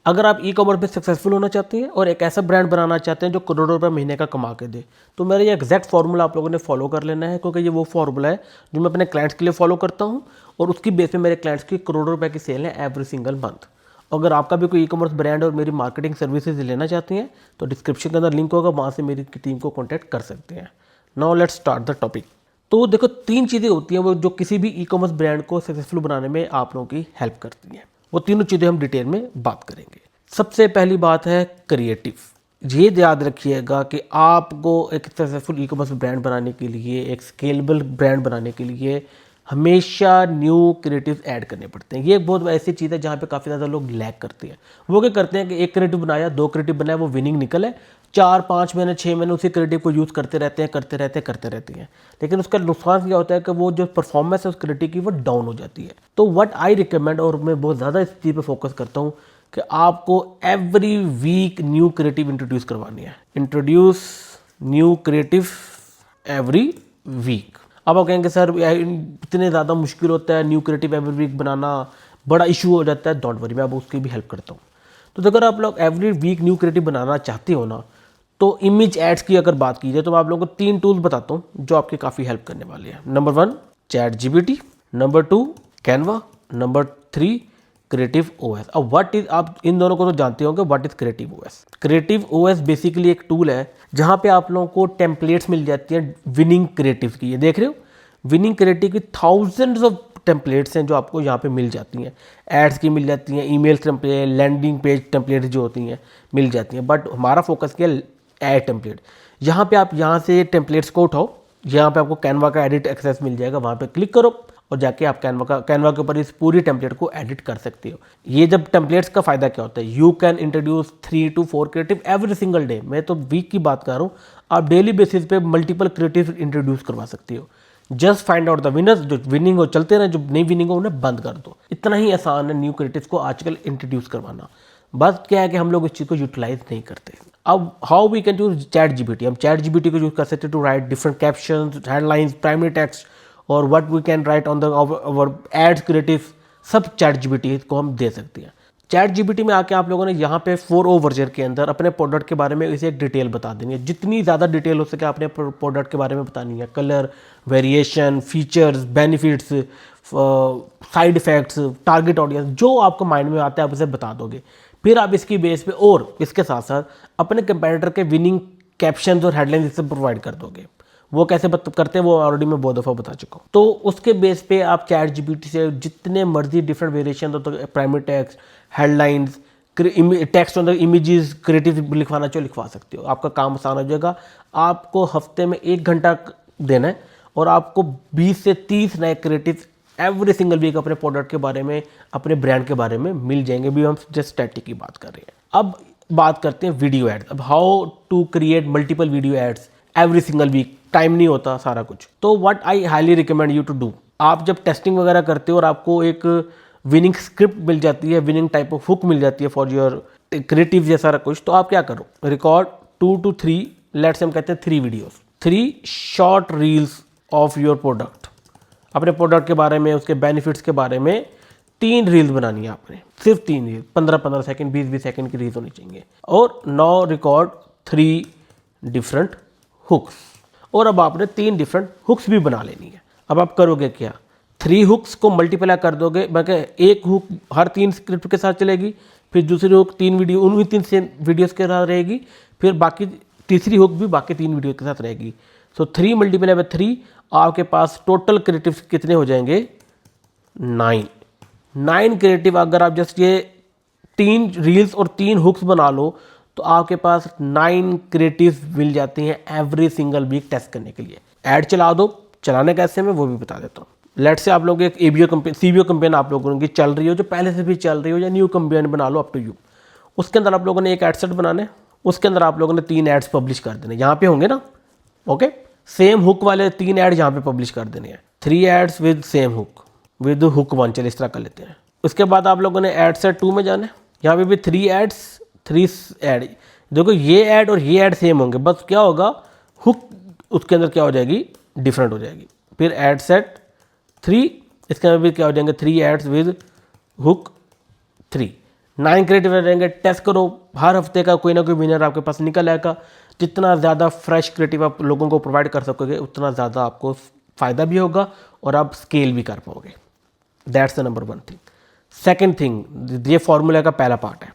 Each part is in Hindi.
अगर आप ई कॉमर्स में सक्सेसफुल होना चाहते हैं और एक ऐसा ब्रांड बनाना चाहते हैं जो करोड़ों रुपए महीने का कमा के दे, तो मेरा ये एग्जैक्ट फार्मूला आप लोगों ने फॉलो कर लेना है, क्योंकि ये वो फार्मूला है जो मैं अपने क्लाइंट्स के लिए फॉलो करता हूँ और उसकी बेस पे मेरे क्लाइंट्स की करोड़ों रुपए की सेल है एवरी सिंगल मंथ। अगर आपका भी कोई ई कॉमर्स ब्रांड और मेरी मार्केटिंग सर्विसेज लेना चाहती हैं तो डिस्क्रिप्शन के अंदर लिंक होगा, वहाँ से मेरी टीम को कॉन्टैक्ट कर सकते हैं। Now let's start the topic. तो देखो, 3 चीज़ें होती हैं वो जो किसी भी ई कॉमर्स ब्रांड को सक्सेसफुल बनाने में आप लोगों की हेल्प करती हैं। वो तीनों चीज़ें हम डिटेल में बात करेंगे। सबसे पहली बात है क्रिएटिव। ये याद रखिएगा कि आपको एक सक्सेसफुल ई कॉमर्स ब्रांड बनाने के लिए, एक स्केलेबल ब्रांड बनाने के लिए हमेशा न्यू क्रिएटिव ऐड करने पड़ते हैं। ये एक बहुत ऐसी चीज़ है जहाँ पे काफ़ी ज़्यादा लोग लैग करते हैं। वो क्या करते हैं कि एक क्रिएटिव बनाया, 2 क्रिएटिव बनाया, वो विनिंग निकल है, 4-5 महीने 6 महीने उसी क्रिएटिव को यूज़ करते रहते हैं। लेकिन उसका नुकसान क्या होता है कि वो जो परफॉर्मेंस है उस क्रिएटिव की वो डाउन हो जाती है। तो व्हाट आई रिकमेंड, और मैं बहुत ज़्यादा इस चीज़ पर फोकस करता हूँ कि आपको every week new creative introduce करवानी है। Introduce new creative every week. अब आप कहेंगे सर इतने ज़्यादा मुश्किल होता है न्यू क्रिएटिव एवरी वीक बनाना, बड़ा इशू हो जाता है। डोंट वरी, मैं अब उसकी भी हेल्प करता हूँ। तो अगर आप लोग एवरी वीक न्यू क्रिएटिव बनाना चाहते हो ना, तो इमेज एड्स की अगर बात की जाए तो मैं आप लोगों को 3 टूल्स बताता हूँ जो आपके काफ़ी हेल्प करने वाले हैं। Number 1 ChatGPT, number 2 Canva, number 3 creative OS. अब व्हाट इज, आप इन दोनों को तो जानते होंगे, what is creative OS. Creative OS basically एक टूल है जहाँ पे आप लोगों को टेम्पलेट्स मिल जाती हैं विनिंग क्रिएटिव की। ये देख रहे हो, विनिंग क्रिएटिव की थाउजेंड्स ऑफ टेम्पलेट्स हैं जो आपको यहाँ पे मिल जाती हैं। एड्स की मिल जाती हैं, email template, landing page template जो होती हैं मिल जाती हैं। बट हमारा फोकस क्या है, एड टेम्पलेट। यहाँ पे आप यहाँ से टेम्पलेट्स को उठाओ, यहाँ पे आपको कैनवा का एडिट एक्सेस मिल जाएगा, वहाँ पे क्लिक करो और जाके आप कैनवा के ऊपर इस पूरी टेम्पलेट को एडिट कर सकते हो। ये जब टेम्पलेट्स का फायदा क्या होता है, you can introduce 3 to 4 creative every single day. मैं तो वीक की बात कर रहा हूँ, आप डेली बेसिस पे मल्टीपल क्रिएटिव इंट्रोड्यूस करवा सकते हो। Just find out the winners, जो विनिंग हो चलते रहे, जो नहीं विनिंग हो उन्हें बंद कर दो। इतना ही आसान है न्यू क्रिएटिव्स को आजकल इंट्रोड्यूस करवाना। बस क्या है कि हम लोग इस चीज़ को यूटिलाइज नहीं करते। अब how we can use ChatGPT। हम ChatGPT को यूज कर सकते हैं to write different captions, headlines, primary text और what we can write on the our ads creative, सब ChatGPT को हम दे सकते हैं। ChatGPT में आके आप लोगों ने यहाँ पे 4O वर्जन के अंदर अपने प्रोडक्ट के बारे में इसे एक डिटेल बता देनी है। जितनी ज़्यादा डिटेल हो सके आपने प्रोडक्ट के बारे में बतानी है। Colour, variation, features, benefits, side effects, target audience, जो आपको माइंड में आता है आप उसे बता दोगे। फिर आप इसकी बेस पे और इसके साथ साथ अपने कंपेटिटर के विनिंग कैप्शंस और हेडलाइंस इससे प्रोवाइड कर दोगे। वो कैसे करते हैं वो ऑलरेडी मैं बहुत दफ़ा बता चुका हूँ। तो उसके बेस पे आप ChatGPT से जितने मर्जी डिफरेंट वेरिएशन हो, तो primary text, headlines, text on the images, creative लिखवाना चाहिए लिखवा सकते हो। आपका काम आसान हो जाएगा। आपको हफ्ते में 1 घंटा देना है और आपको 20 से 30 नए क्रिएटिव एवरी सिंगल वीक अपने प्रोडक्ट के बारे में, अपने ब्रांड के बारे में मिल जाएंगे। भी हम जस्ट स्टैटिक की बात कर रहे हैं। अब बात करते हैं वीडियो एड्स। अब how to create multiple video ads every single week. Time नहीं होता सारा कुछ, तो what I highly recommend you to do, आप जब टेस्टिंग वगैरह करते हो और आपको एक विनिंग स्क्रिप्ट मिल जाती है, विनिंग टाइप ऑफ हुक मिल जाती है फॉर योर क्रिएटिव या सारा कुछ, तो आप क्या करो, रिकॉर्ड 2 to 3, लेट्स हम कहते हैं 3 videos, 3 short reels of your product. अपने प्रोडक्ट के बारे में, उसके बेनिफिट्स के बारे में 3 रील्स बनानी है आपने, सिर्फ 3 रील, 15-15 सेकंड, 20-20 सेकंड की रील्स होनी चाहिए। और नाउ रिकॉर्ड 3 डिफरेंट हुक्स। और अब आपने 3 डिफरेंट हुक्स भी बना लेनी है। अब आप करोगे क्या, 3 हुक्स को मल्टीप्लाई कर दोगे, मतलब एक हुक हर 3 स्क्रिप्ट के साथ चलेगी, फिर दूसरी हुक 3 वीडियो उन्हीं 3 वीडियोस के साथ रहेगी, फिर बाकी तीसरी हुक भी बाकी 3 वीडियो के साथ रहेगी। सो 3 × 3 आपके पास टोटल क्रिएटिव कितने हो जाएंगे, 9 क्रिएटिव। अगर आप जस्ट ये 3 रील्स और 3 हुक्स बना लो तो आपके पास 9 क्रिएटिव मिल जाती हैं एवरी सिंगल वीक टेस्ट करने के लिए। ऐड चला दो, चलाने कैसे मैं वो भी बता देता हूँ। लेट से आप लोग एक CBO कैंपेन आप लोगों की चल रही हो, जो पहले से भी चल रही हो, या न्यू कैंपेन बना लो, अप टू यू। उसके अंदर आप लोगों ने एक एड सेट बनाना है, उसके अंदर आप लोगों ने 3 एड्स पब्लिश कर देने, यहाँ पे होंगे ना, ओके। सेम हुक वाले 3 एड यहाँ पे पब्लिश कर देने हैं, 3 ads with same hook, with hook 1, चलिए इस तरह कर लेते हैं। उसके बाद आप लोगों ने एड सेट 2 में जाना है, यहाँ पे भी 3 एड्स, 3 एड। देखो ये ऐड और ये ऐड सेम होंगे, बस क्या होगा, हुक उसके अंदर क्या हो जाएगी, डिफरेंट हो जाएगी। फिर ऐड सेट 3, इसके अंदर भी क्या हो जाएंगे, 3 एड्स विद हुक 3। 9 क्रिएटिव रहेंगे, टेस्ट करो, हर हफ्ते का कोई ना कोई विनर आपके पास निकल आएगा। जितना ज़्यादा फ्रेश क्रिएटिव आप लोगों को प्रोवाइड कर सकोगे उतना ज़्यादा आपको फ़ायदा भी होगा और आप स्केल भी कर पाओगे। That's the number 1 thing. Second thing, ये फॉर्मूला का पहला पार्ट है,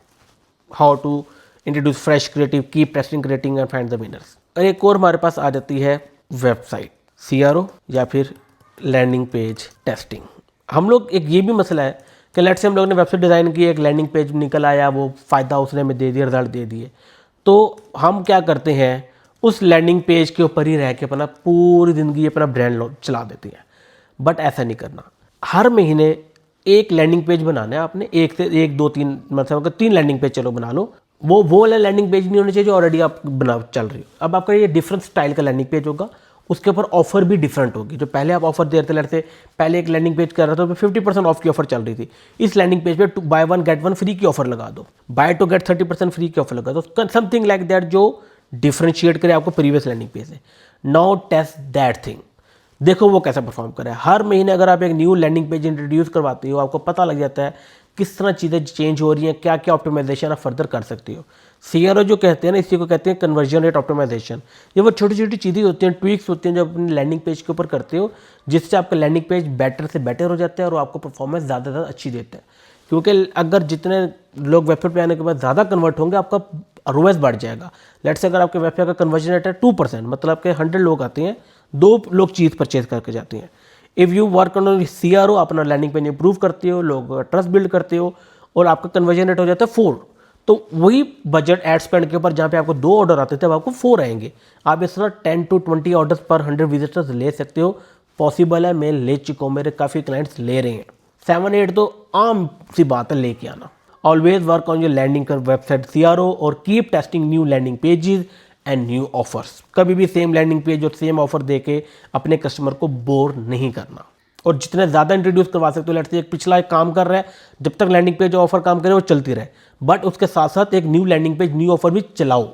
how to introduce fresh creative, keep testing creating and find the winners. और एक और हमारे पास आ जाती है वेबसाइट CRO या फिर लैंडिंग पेज टेस्टिंग। हम लोग एक ये भी मसला है कि लेट्स से हम लोगों ने वेबसाइट डिज़ाइन की, एक लैंडिंग पेज निकल आया, वो फ़ायदा उसने हमें दे दिया, रिजल्ट दे दिए, तो हम क्या करते हैं उस लैंडिंग पेज के ऊपर ही रह के अपना पूरी ज़िंदगी अपना ब्रांड चला देते हैं। बट ऐसा नहीं करना। हर महीने एक लैंडिंग पेज बनाना है आपने, एक से एक 2-3 मतलब अगर 3 लैंडिंग पेज चलो बना लो, वो वाला लैंडिंग पेज नहीं होनी चाहिए जो ऑलरेडी आप बना चल रही हो। अब आपका ये डिफरेंट स्टाइल का लैंडिंग पेज होगा, उसके ऊपर ऑफर भी डिफरेंट होगी। जो पहले आप ऑफर दे रहे थे, लेट से पहले एक लैंडिंग पेज कर रहा था तो 50% ऑफ की ऑफर चल रही थी, इस लैंडिंग पेज पे बाय 1 गेट 1 फ्री की ऑफर लगा दो, बाय 2 गेट 30% फ्री की ऑफर लगा दो, समथिंग लाइक दैट जो डिफरेंशिएट करे आपको प्रीवियस लैंडिंग पेज से। नाउ टेस्ट दैट थिंग, देखो वो कैसा परफॉर्म करे। हर महीने अगर आप एक न्यू लैंडिंग पेज इंट्रोड्यूस करवाते हो, आपको पता लग जाता है किस तरह चीज़ें चेंज हो रही हैं, क्या क्या ऑप्टिमाइजेशन आप फर्दर कर सकते हो। CRO जो कहते हैं ना, इसी को कहते हैं कन्वर्जन रेट ऑप्टिमाइजेशन। ये वो छोटी छोटी चीज़ें होती हैं, ट्वीक्स होती हैं जो अपनी लैंडिंग पेज के ऊपर करते हो, जिससे आपका लैंडिंग पेज बेटर से बेटर हो जाता है और आपको परफॉर्मेंस ज़्यादा से ज़्यादा अच्छी देता है। क्योंकि अगर जितने लोग वेबसाइट पे आने के बाद ज़्यादा कन्वर्ट होंगे, आपका ROAS बढ़ जाएगा। लेट्स से अगर आपके वेबसाइट का कन्वर्जन रेट है 2%, मतलब आपके 100 लोग आते हैं, 2 लोग चीज़ परचेज करके जाते हैं। If you work on CRO, अपना लैंडिंग पेज इंप्रूव करते हो, लोग ट्रस्ट बिल्ड करते हो और आपका कन्वर्जन रेट हो जाता है 4, तो वही बजट एड स्पेंड के ऊपर जहाँ पे आपको 2 ऑर्डर आते थे अब आपको 4 आएंगे। आप इस तरह 10 to 20 ऑर्डर्स पर 100 विजिटर्स ले सकते हो। पॉसिबल है, मैं ले चुका हूँ, मेरे काफ़ी क्लाइंट्स ले रहे हैं। 7-8 तो आम सी बात है लेके आना। Always work on your landing कर वेबसाइट CRO और keep testing new landing pages and new offers. कभी भी सेम लैंडिंग पेज और सेम ऑफर देके अपने कस्टमर को बोर नहीं करना। और जितने ज़्यादा इंट्रोड्यूस करवा सकते हो, लेट्स से एक पिछला एक काम कर रहा है, जब तक लैंडिंग पेज ऑफर काम करे वो चलती रहे, बट उसके साथ साथ एक new landing page new offer भी चलाओ।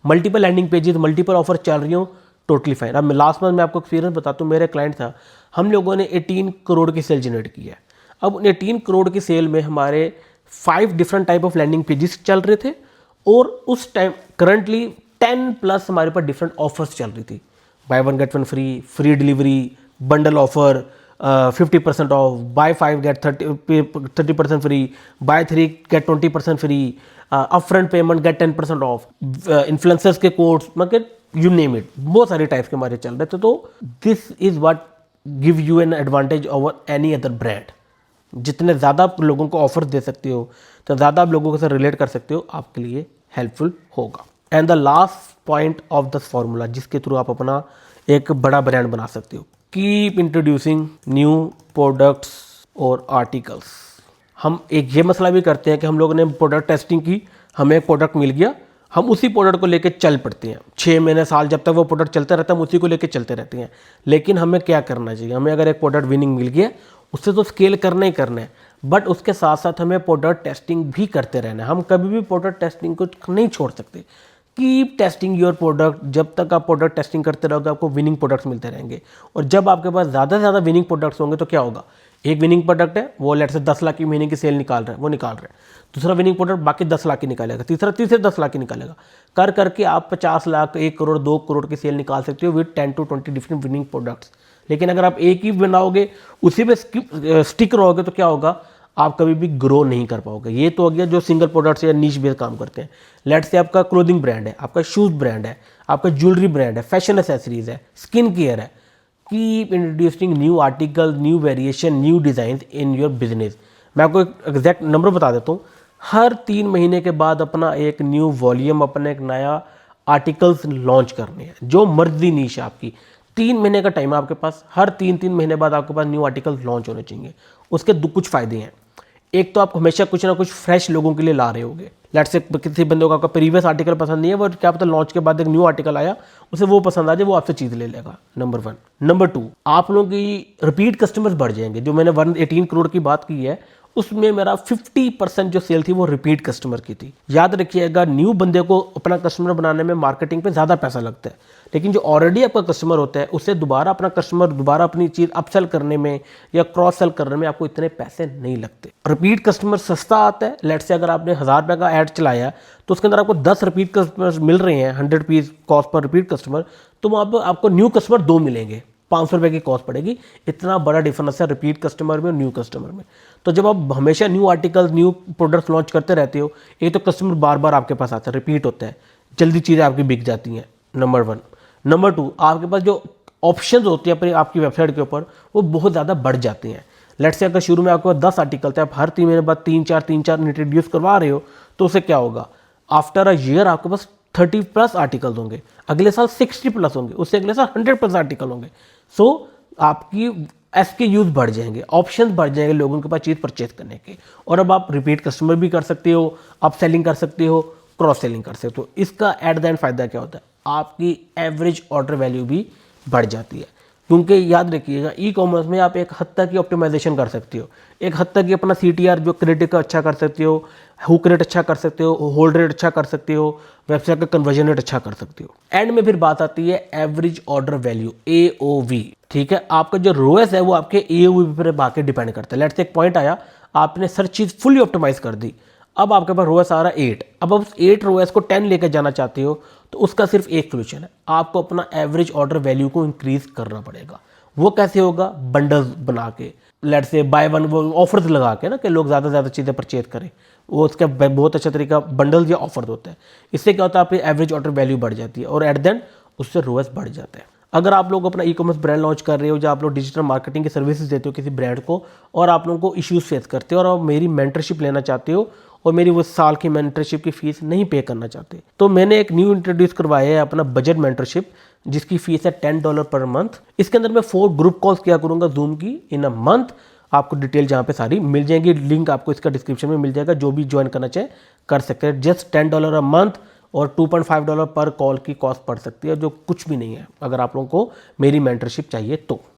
Multiple landing pages multiple offer चल रही हो, टोटली फाइन। अब लास्ट मंथ मैं आपको एक्सपीरियंस बताता हूँ, मेरे क्लाइंट था, हम लोगों ने 18 करोड़ की सेल जनरेट की है। अब 18 करोड़ की सेल में हमारे 5 different type of landing pages चल रहे थे और उस टाइम करंटली 10+ हमारे पास डिफरेंट ऑफर्स चल रही थी। Buy 1 get 1 free, free delivery, bundle offer, 50% off, buy 5 get 30% free, buy 3 get 20% free, upfront payment get 10% off, influencers के कोड्स, मतलब यू नेम इट, बहुत सारे टाइप्स के हमारे चल रहे थे। तो this is what give you an advantage over any other brand. जितने ज़्यादा आप लोगों को ऑफर दे सकते हो, तो ज़्यादा आप लोगों के साथ रिलेट कर सकते हो, आपके लिए हेल्पफुल होगा। And the last point of the formula जिसके थ्रू आप अपना एक बड़ा ब्रांड बना सकते हो, कीप इंट्रोड्यूसिंग न्यू प्रोडक्ट्स और आर्टिकल्स। हम एक ये मसला भी करते हैं कि हम लोगों ने प्रोडक्ट टेस्टिंग की, हमें एक प्रोडक्ट मिल गया, हम उसी प्रोडक्ट को लेके चल पड़ते हैं 6 महीने साल, जब तक वो प्रोडक्ट चलता रहता है हम उसी को लेके चलते रहते हैं। लेकिन हमें क्या करना चाहिए, हमें अगर एक प्रोडक्ट विनिंग मिल गया उससे तो स्केल करना ही करना है, बट उसके साथ साथ हमें प्रोडक्ट टेस्टिंग भी करते रहना है। हम कभी भी प्रोडक्ट टेस्टिंग को नहीं छोड़ सकते। Keep testing your product. जब तक आप प्रोडक्ट टेस्टिंग करते रहोगे आपको विनिंग प्रोडक्ट्स मिलते रहेंगे। और जब आपके पास ज़्यादा से ज़्यादा विनिंग प्रोडक्ट्स होंगे तो क्या होगा, एक विनिंग प्रोडक्ट है वो लेट से 10 लाख की महीने की सेल निकाल रहा है, वो निकाल रहा है, दूसरा विनिंग प्रोडक्ट बाकी 10 लाख की निकालेगा, तीसरा 10 लाख की निकालेगा, कर करके आप 50 लाख, 1 करोड़, 2 करोड़ की सेल निकाल सकते हो with 10 to 20 different winning products. लेकिन अगर आप एक ही बनाओगे, उसी पे स्टिक रहोगे तो क्या होगा, आप कभी भी ग्रो नहीं कर पाओगे। ये तो हो गया जो सिंगल प्रोडक्ट्स या नीश बेस्ड काम करते हैं। लेट्स से आपका क्लोथिंग ब्रांड है, आपका शूज़ ब्रांड है, आपका ज्वेलरी ब्रांड है, फैशन एसेसरीज है, स्किन केयर है। Keep introducing new article, new variation, new design in your business. मैं आपको एक एग्जैक्ट नंबर बता देता हूँ, हर 3 महीने के बाद अपना एक न्यू वॉल्यूम, अपना एक नया आर्टिकल्स लॉन्च करने हैं। जो मर्जी नीश है आपकी, 3 महीने का टाइम है आपके पास, हर 3 महीने बाद आपके पास न्यू आर्टिकल्स लॉन्च होने चाहिए। उसके कुछ फ़ायदे हैं। एक तो आप हमेशा कुछ ना कुछ फ्रेश लोगों के लिए ला रहे होगे। लेट्स से किसी बंदे को आपका प्रीवियस आर्टिकल पसंद नहीं है, वो क्या पता लॉन्च के बाद एक न्यू आर्टिकल आया उसे वो पसंद आ जाए, वो आपसे चीज़ ले लेगा। नंबर 1। नंबर 2, आप लोगों की रिपीट कस्टमर्स बढ़ जाएंगे। जो मैंने 18 करोड़ की बात की है, उसमें मेरा 50% जो सेल थी वो रिपीट कस्टमर की थी। याद रखिएगा, न्यू बंदे को अपना कस्टमर बनाने में मार्केटिंग पे ज़्यादा पैसा लगता है, लेकिन जो ऑलरेडी आपका कस्टमर होता है उसे दोबारा अपना कस्टमर दोबारा अपनी चीज़ अपसेल करने में या क्रॉस सेल करने में आपको इतने पैसे नहीं लगते। रिपीट कस्टमर सस्ता आता है। लेट से अगर आपने 1000 रुपये का ऐड चलाया तो उसके अंदर आपको 10 रिपीट कस्टमर मिल रहे हैं, 100 rupees cost per repeat customer, तो वहाँ पर आपको न्यू कस्टमर 2 मिलेंगे, 500 रुपये की कॉस्ट पड़ेगी। इतना बड़ा डिफरेंस है रिपीट कस्टमर में और न्यू कस्टमर में। तो जब आप हमेशा new article new products launch करते रहते हो, एक तो कस्टमर बार बार आपके पास आता है, रिपीट होता है, जल्दी चीज़ें आपकी बिक जाती हैं, नंबर 1। नंबर 2, आपके पास जो ऑप्शंस होती है अपनी आपकी वेबसाइट के ऊपर वो बहुत ज़्यादा बढ़ जाती हैं। लेट्स से अगर शुरू में आपके पास 10 आर्टिकल थे, आप हर 3 महीने बाद 3-4 इंट्रोड्यूस करवा रहे हो, तो उससे क्या होगा, आफ्टर अ ईयर आपके पास 30+ आर्टिकल्स होंगे, अगले साल 60+ होंगे, उससे अगले साल 100+ आर्टिकल होंगे। सो आपकी SKUs बढ़ जाएंगे, ऑप्शंस बढ़ जाएंगे लोगों के पास चीज़ परचेज करने के, और अब आप रिपीट कस्टमर भी कर सकते हो, अप सेलिंग कर सकते हो, क्रॉस सेलिंग कर सकते हो। इसका एट द एंड फायदा क्या होता है, आपकी एवरेज ऑर्डर वैल्यू भी बढ़ जाती है। क्योंकि याद रखिएगा, ई कॉमर्स में आप एक हद तक की ऑप्टिमाइजेशन कर सकते हो, एक हद तक की अपना CTR जो क्रेडिट का अच्छा कर सकते हो, हुक रेट अच्छा कर सकते हो, होल्ड रेट अच्छा कर सकते हो, वेबसाइट का कन्वर्जन रेट अच्छा कर सकते हो। एंड में फिर बात आती है एवरेज ऑर्डर वैल्यू, AOV। ठीक है, आपका जो रोएस है वो आपके AOV पर बाकी डिपेंड करता है। लेट्स से एक पॉइंट आया, आपने हर चीज़ फुली ऑप्टिमाइज कर दी, अब आपके पास रोएस आ रहा है 8, अब आप 8 रोएस को 10 लेकर जाना चाहते हो, तो उसका सिर्फ एक सोल्यूशन है, आपको अपना एवरेज ऑर्डर वैल्यू को इंक्रीज करना पड़ेगा। वो कैसे होगा, बंडल्स बना के, लेट से बाय वन, वो ऑफर्स लगा के ना, कि लोग ज़्यादा से ज़्यादा चीज़ें परचेज करें, वो उसका बहुत अच्छा तरीका बंडल्स या ऑफर्स होता है। इससे क्या होता है, आपकी एवरेज ऑर्डर वैल्यू बढ़ जाती है और एट द एंड उससे रोएस बढ़ जाता है। अगर आप लोग अपना ई-कॉमर्स ब्रांड लॉन्च कर रहे हो, या आप लोग डिजिटल मार्केटिंग की सर्विसेज देते हो किसी ब्रांड को, और आप लोगों को इश्यूज फेस करते हो और आप मेरी मेंटरशिप लेना चाहते हो और मेरी वो साल की मेंटरशिप की फीस नहीं पे करना चाहते, तो मैंने एक न्यू इंट्रोड्यूस करवाया है अपना बजट मेंटरशिप, जिसकी फीस है $10 पर मंथ। इसके अंदर मैं 4 ग्रुप कॉल्स किया करूंगा जूम की इन अ मंथ। आपको डिटेल जहाँ पे सारी मिल जाएंगी, लिंक आपको इसका डिस्क्रिप्शन में मिल जाएगा, जो भी ज्वाइन करना चाहे कर सकते हैं। जस्ट $10 अ मंथ और $2.5 पर कॉल की कॉस्ट पड़ सकती है, जो कुछ भी नहीं है अगर आप लोगों को मेरी मेंटरशिप चाहिए तो।